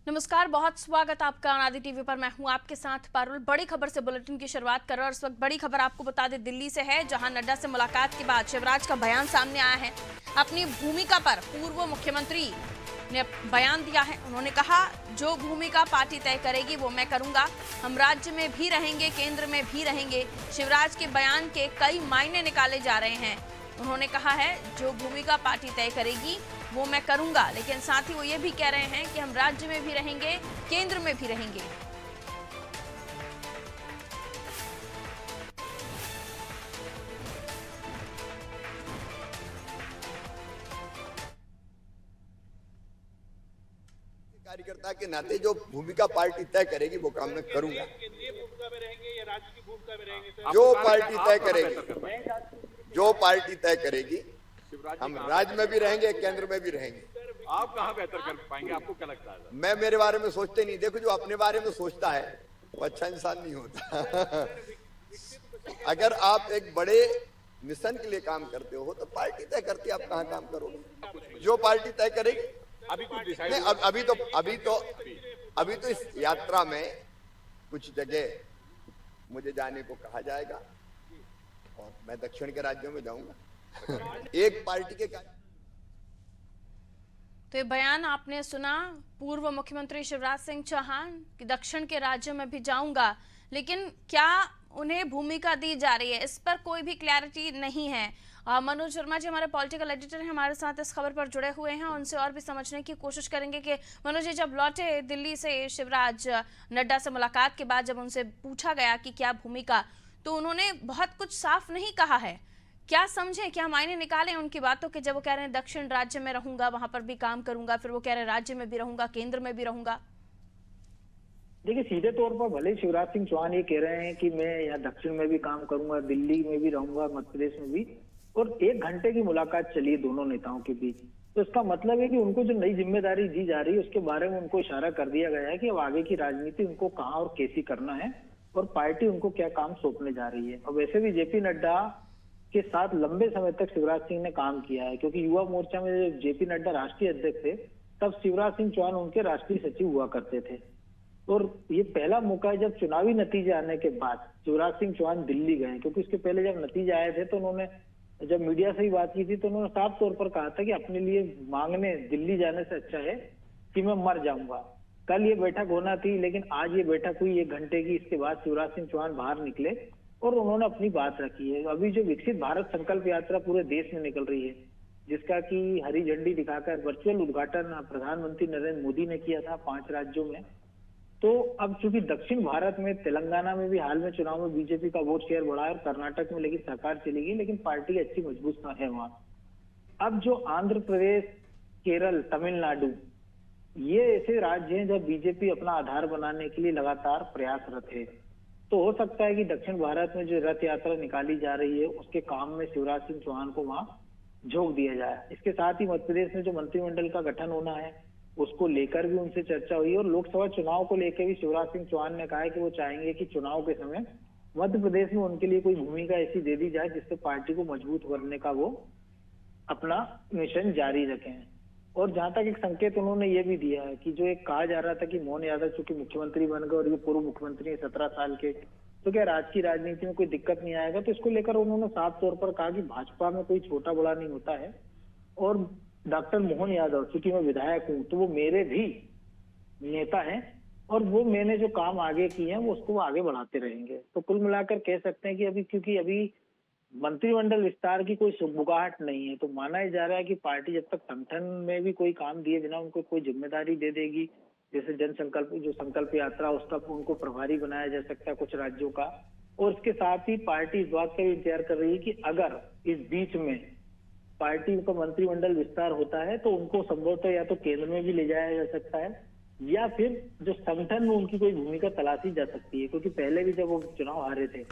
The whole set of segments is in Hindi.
नमस्कार, बहुत स्वागत आपका अनादि टीवी पर। मैं हूं आपके साथ पारुल। बड़ी खबर से बुलेटिन की शुरुआत कर रहे हैं और इस वक्त बड़ी खबर आपको बता दें दिल्ली से है, जहां नड्डा से मुलाकात के बाद शिवराज का बयान सामने आया है। अपनी भूमिका पर पूर्व मुख्यमंत्री ने बयान दिया है। उन्होंने कहा, जो भूमिका पार्टी तय करेगी वो मैं करूंगा। हम राज्य में भी रहेंगे, केंद्र में भी रहेंगे। शिवराज के बयान के कई मायने निकाले जा रहे हैं। उन्होंने कहा है, जो भूमिका पार्टी तय करेगी वो मैं करूंगा, लेकिन साथ ही वो ये भी कह रहे हैं कि हम राज्य में भी रहेंगे, केंद्र में भी रहेंगे। कार्यकर्ता के नाते जो भूमिका पार्टी तय करेगी वो काम मैं करूंगा। केंद्रीय भूमिका में रहेंगे या राज्य की भूमिका में रहेंगे सर? जो पार्टी तय करेगी, जो पार्टी तय करेगी, हम राज्य में भी रहेंगे, केंद्र में भी रहेंगे। आप कहाँ बेहतर कर पाएंगे, आपको क्या लगता है? मैं मेरे बारे में सोचते नहीं। देखो, जो अपने बारे में सोचता है वो अच्छा इंसान नहीं होता। अगर आप एक बड़े मिशन के लिए काम करते हो तो पार्टी तय करती है आप कहाँ काम करोगे। जो पार्टी तय करेगी। अभी कुछ डिसाइड नहीं, अभी तो इस यात्रा में कुछ जगह मुझे जाने को कहा जाएगा और मैं दक्षिण के राज्यों में जाऊंगा। एक पार्टी के तो ये बयान आपने सुना, पूर्व मुख्यमंत्री शिवराज सिंह चौहान कि दक्षिण के राज्यों में भी जाऊंगा, लेकिन क्या उन्हें भूमिका दी जा रही है इस पर कोई भी क्लैरिटी नहीं है। मनोज वर्मा जी हमारे पॉलिटिकल एडिटर हैं, हमारे साथ इस खबर पर जुड़े हुए हैं। उनसे और भी समझने की कोशिश करेंगे कि मनोज जी, जब लौटे दिल्ली से शिवराज, नड्डा से मुलाकात के बाद जब उनसे पूछा गया कि क्या भूमिका, तो उन्होंने बहुत कुछ साफ नहीं कहा है। क्या समझे, क्या मायने निकाले उनकी बातों के, जब वो कह रहे हैं दक्षिण राज्य में रहूंगा, वहां पर भी काम करूंगा, फिर वो कह रहे हैं राज्य में भी रहूंगा, केंद्र में भी रहूंगा। देखिए, सीधे तौर पर भले शिवराज सिंह चौहान ये कह रहे हैं कि मैं यहाँ दक्षिण में भी काम करूंगा, दिल्ली में भी रहूंगा, मध्य प्रदेश में भी, और 1 घंटे की मुलाकात चली दोनों नेताओं के बीच, तो इसका मतलब है कि उनको जो नई जिम्मेदारी दी जा रही है उसके बारे में उनको इशारा कर दिया गया है कि अब आगे की राजनीति उनको कहाँ और कैसी करना है और पार्टी उनको क्या काम सौंपने जा रही है। और वैसे भी जेपी नड्डा के साथ लंबे समय तक शिवराज सिंह ने काम किया है, क्योंकि युवा मोर्चा में जब जेपी नड्डा राष्ट्रीय अध्यक्ष थे तब शिवराज सिंह चौहान उनके राष्ट्रीय सचिव हुआ करते थे। और ये पहला मौका है जब चुनावी नतीजे आने के बाद शिवराज सिंह चौहान दिल्ली गए, क्योंकि इसके पहले जब नतीजे आए थे तो उन्होंने, जब मीडिया से ही बात की थी तो उन्होंने साफ तौर पर कहा था कि अपने लिए मांगने दिल्ली जाने से अच्छा है कि मैं मर जाऊंगा। कल ये बैठक होना थी, लेकिन आज ये बैठक हुई 1 घंटे की। इसके बाद शिवराज सिंह चौहान बाहर निकले और उन्होंने अपनी बात रखी है। अभी जो विकसित भारत संकल्प यात्रा पूरे देश में निकल रही है, जिसका कि हरी झंडी दिखाकर वर्चुअल उद्घाटन प्रधानमंत्री नरेंद्र मोदी ने किया था 5 राज्यों में, तो अब चूंकि दक्षिण भारत में, तेलंगाना में भी हाल में चुनाव में बीजेपी का वोट शेयर बढ़ा है और कर्नाटक में लेकिन सरकार चली गई, लेकिन पार्टी अच्छी मजबूत है वहां। अब जो आंध्र प्रदेश, केरल, तमिलनाडु, ये ऐसे राज्य हैं जब बीजेपी अपना आधार बनाने के लिए लगातार प्रयासरत है। तो हो सकता है कि दक्षिण भारत में जो रथ यात्रा निकाली जा रही है उसके काम में शिवराज सिंह चौहान को वहां झोंक दिया जाए। इसके साथ ही मध्य प्रदेश में जो मंत्रिमंडल का गठन होना है उसको लेकर भी उनसे चर्चा हुई और लोकसभा चुनाव को लेकर भी शिवराज सिंह चौहान ने कहा है कि वो चाहेंगे कि चुनाव के समय मध्य प्रदेश में उनके लिए कोई भूमिका ऐसी दे दी जाए जिससे पार्टी को मजबूत करने का वो अपना मिशन जारी रखें। और जहां तक एक संकेत उन्होंने ये भी दिया है कि जो एक कहा जा रहा था कि मोहन यादव चूंकि मुख्यमंत्री बन गए और ये पूर्व मुख्यमंत्री है 17 साल के, तो क्या राज्य की राजनीति में कोई दिक्कत नहीं आएगा। तो इसको लेकर उन्होंने साफ तौर पर कहा कि भाजपा में कोई छोटा बड़ा नहीं होता है और डॉक्टर मोहन यादव, चूंकि मैं विधायक हूं तो वो मेरे भी नेता हैं और वो मैंने जो काम आगे किए हैं वो उसको वो आगे बढ़ाते रहेंगे। तो कुल मिलाकर कह सकते हैं कि अभी, क्योंकि अभी मंत्रिमंडल विस्तार की कोई सुगबुगाहट नहीं है, तो माना जा रहा है कि पार्टी जब तक संगठन में भी कोई काम दिए बिना उनको कोई जिम्मेदारी दे देगी, जैसे जन संकल्प, जो संकल्प यात्रा, उसका उनको प्रभारी बनाया जा सकता है कुछ राज्यों का। और इसके साथ ही पार्टी इस बात का भी इंतजार कर रही है कि अगर इस बीच में पार्टी का मंत्रिमंडल विस्तार होता है तो उनको संभवतः या तो केंद्र में भी ले जाया जा सकता है या फिर जो संगठन में उनकी कोई भूमिका तलाशी जा सकती है। क्योंकि पहले भी जब वो चुनाव हारे थे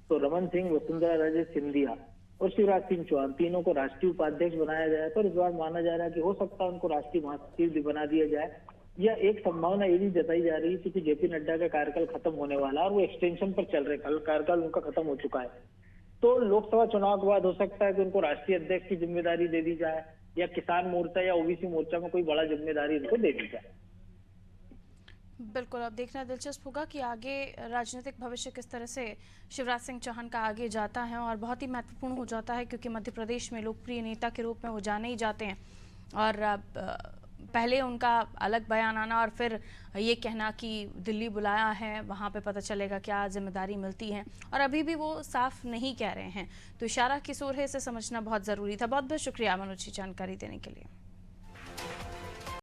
तो रमन सिंह, वसुंधरा राजे सिंधिया और शिवराज सिंह चौहान तीनों को राष्ट्रीय उपाध्यक्ष बनाया जाए, पर इस बार माना जा रहा है कि हो सकता है उनको राष्ट्रीय महासचिव भी बना दिया जाए। या एक संभावना ये भी जताई जा रही है क्योंकि जेपी नड्डा का कार्यकाल खत्म होने वाला है और वो एक्सटेंशन पर चल रहे, कल कार्यकाल उनका खत्म हो चुका है, तो लोकसभा चुनाव के बाद हो सकता है कि उनको राष्ट्रीय अध्यक्ष की जिम्मेदारी दे दी जाए या किसान मोर्चा या ओबीसी मोर्चा में कोई बड़ा जिम्मेदारी उनको दे दी जाए। बिल्कुल, अब देखना दिलचस्प होगा कि आगे राजनीतिक भविष्य किस तरह से शिवराज सिंह चौहान का आगे जाता है, और बहुत ही महत्वपूर्ण हो जाता है क्योंकि मध्य प्रदेश में लोकप्रिय नेता के रूप में वो जाने ही जाते हैं। और पहले उनका अलग बयान आना और फिर ये कहना कि दिल्ली बुलाया है, वहाँ पे पता चलेगा क्या जिम्मेदारी मिलती है, और अभी भी वो साफ नहीं कह रहे हैं। तो इशारा किस ओर है इसे समझना बहुत ज़रूरी था। बहुत बहुत शुक्रिया मनोज जी जानकारी देने के लिए।